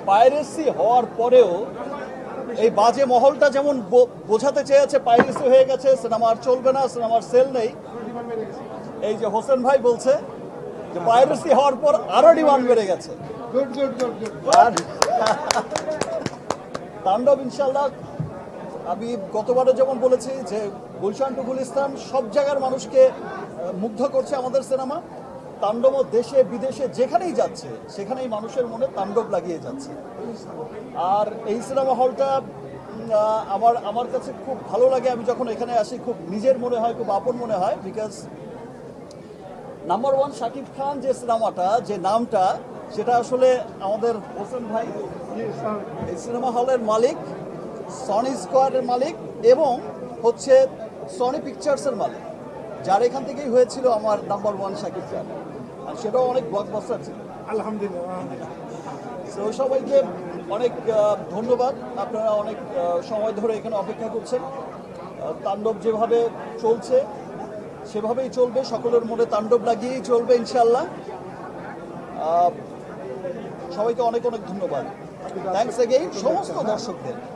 Piracy হওয়ার পরেও এই বাজে মহলটা যেমন বোঝাতে চেয়েছে পাইরেসি হয়ে গেছে, সিনেমা আর চলবে না, সিনেমার সেল নেই। এই যে হোসেন ভাই বলছে যে পাইরেসি হওয়ার পর আরো ডিমান্ড বেড়ে গেছে। আর তাণ্ডব ইনশাল্লাহ, আমি গতবারে যেমন বলেছি যে গুলশান টু গুলিস্তান সব জায়গার মানুষকে মুগ্ধ করছে আমাদের সিনেমা। তাণ্ডব দেশে বিদেশে যেখানেই যাচ্ছে সেখানেই মানুষের মনে তাণ্ডব লাগিয়ে যাচ্ছে। আর এই সিনেমা হলটা আমার কাছে খুব ভালো লাগে। আমি যখন এখানে আসি খুব নিজের মনে হয়, খুব আপন মনে হয়। Because number one Shakib Khan যে সিনেমাটা, যে নামটা, সেটা আসলে আমাদের হোসেন ভাই এই সিনেমা হলের মালিক, সনি স্কোয়ারের মালিক এবং হচ্ছে সনি পিকচার্সের মালিক, যার এখান থেকেই হয়েছিল আমার নাম্বার ওয়ান শাকিব খান। আর সেটাও অনেক ব্লকবাস্টার ছিল আলহামদুলিল্লাহ। তো সবাইকে অনেক ধন্যবাদ। আপনারা অনেক সময় ধরে এখানে অপেক্ষা করছেন। তাণ্ডব যেভাবে চলছে সেভাবেই চলবে, সকলের মনে তাণ্ডব লাগিয়েই চলবে ইনশাল্লাহ। সবাইকে অনেক অনেক ধন্যবাদ। থ্যাঙ্কস এগেইন সমস্ত দর্শকদের।